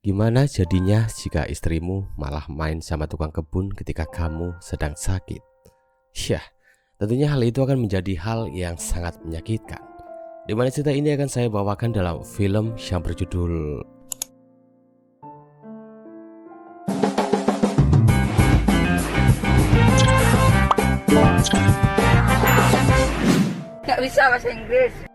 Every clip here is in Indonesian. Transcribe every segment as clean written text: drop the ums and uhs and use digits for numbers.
Gimana jadinya jika istrimu malah main sama tukang kebun ketika kamu sedang sakit? Yah, tentunya hal itu akan menjadi hal yang sangat menyakitkan. Di mana cerita ini akan saya bawakan dalam film yang berjudul Gak bisa bahasa Inggris.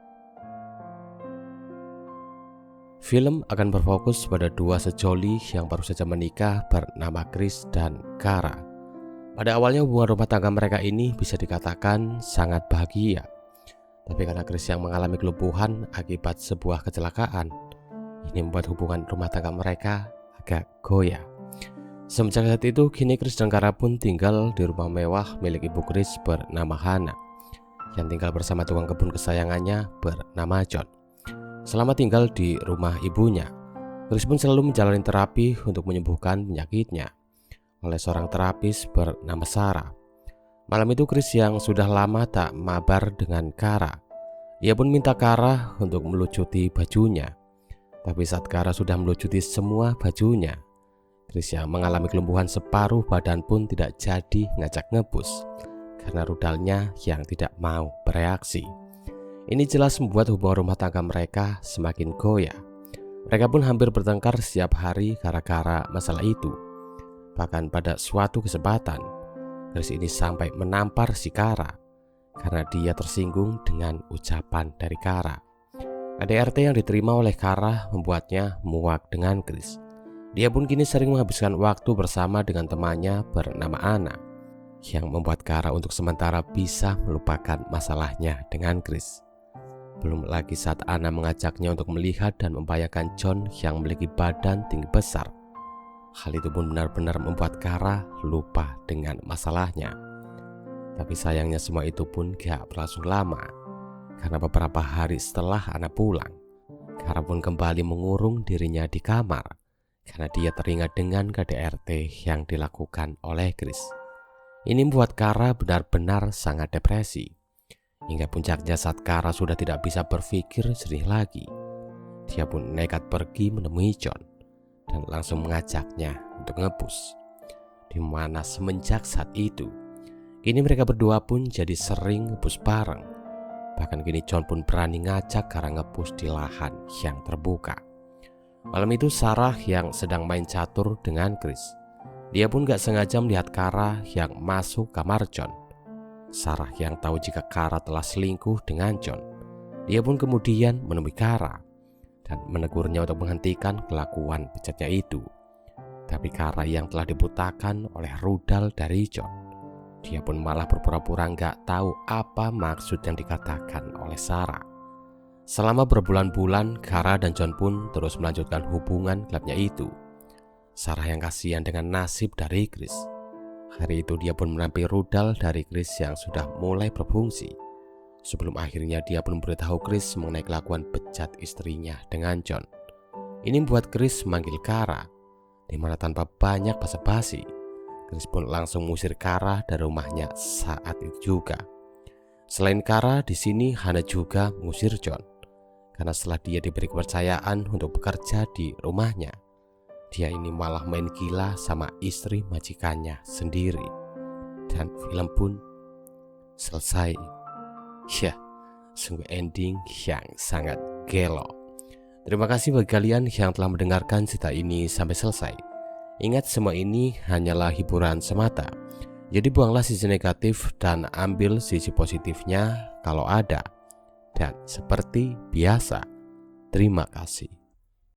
Film akan berfokus pada dua sejoli yang baru saja menikah bernama Chris dan Kara. Pada awalnya hubungan rumah tangga mereka ini bisa dikatakan sangat bahagia. Tapi karena Chris yang mengalami kelumpuhan akibat sebuah kecelakaan, ini membuat hubungan rumah tangga mereka agak goyah. Semenjak saat itu, kini Chris dan Kara pun tinggal di rumah mewah milik ibu Chris bernama Hannah, yang tinggal bersama tukang kebun kesayangannya bernama John. Selama tinggal di rumah ibunya, Chris pun selalu menjalani terapi untuk menyembuhkan penyakitnya oleh seorang terapis bernama Sarah. Malam itu Chris yang sudah lama tak mabar dengan Kara. Ia pun minta Kara untuk melucuti bajunya. Tapi saat Kara sudah melucuti semua bajunya, Chris yang mengalami kelumpuhan separuh badan pun tidak jadi ngajak ngebus karena rudalnya yang tidak mau bereaksi. Ini jelas membuat hubungan rumah tangga mereka semakin goyah. Mereka pun hampir bertengkar setiap hari gara-gara masalah itu. Bahkan pada suatu kesempatan, Chris ini sampai menampar si Kara karena dia tersinggung dengan ucapan dari Kara. KDRT yang diterima oleh Kara membuatnya muak dengan Chris. Dia pun kini sering menghabiskan waktu bersama dengan temannya bernama Anna, yang membuat Kara untuk sementara bisa melupakan masalahnya dengan Chris. Belum lagi saat Anna mengajaknya untuk melihat dan membayangkan John yang memiliki badan tinggi besar. Hal itu pun benar-benar membuat Kara lupa dengan masalahnya. Tapi sayangnya semua itu pun gak berlangsung lama. Karena beberapa hari setelah Anna pulang, Kara pun kembali mengurung dirinya di kamar karena dia teringat dengan KDRT yang dilakukan oleh Chris. Ini membuat Kara benar-benar sangat depresi. Hingga puncaknya saat Kara sudah tidak bisa berpikir jernih lagi, dia pun nekat pergi menemui John dan langsung mengajaknya untuk ngebus. Di mana semenjak saat itu, kini mereka berdua pun jadi sering ngebus bareng. Bahkan kini John pun berani ngajak Kara ngebus di lahan yang terbuka. Malam itu Sarah yang sedang main catur dengan Chris. Dia pun gak sengaja melihat Kara yang masuk kamar John. Sarah yang tahu jika Kara telah selingkuh dengan John. Dia pun kemudian menemui Kara dan menegurnya untuk menghentikan kelakuan bejatnya itu. Tapi Kara yang telah dibutakan oleh rudal dari John, dia pun malah berpura-pura gak tahu apa maksud yang dikatakan oleh Sarah. Selama berbulan-bulan, Kara dan John pun terus melanjutkan hubungan gelapnya itu. Sarah yang kasihan dengan nasib dari Chris. Hari itu dia pun menampil rudal dari Chris yang sudah mulai berfungsi. Sebelum akhirnya dia pun memberitahu Chris mengenai kelakuan bejat istrinya dengan John. Ini membuat Chris memanggil Kara, di mana tanpa banyak basa-basi, Chris pun langsung mengusir Kara dari rumahnya saat itu juga. Selain Kara, di sini Hannah juga mengusir John, karena setelah dia diberi kepercayaan untuk bekerja di rumahnya, dia ini malah main gila sama istri majikannya sendiri. Dan film pun selesai. Yah, sungguh ending yang sangat gelo. Terima kasih bagi kalian yang telah mendengarkan cerita ini sampai selesai. Ingat, semua ini hanyalah hiburan semata. Jadi buanglah sisi negatif dan ambil sisi positifnya kalau ada. Dan seperti biasa, terima kasih.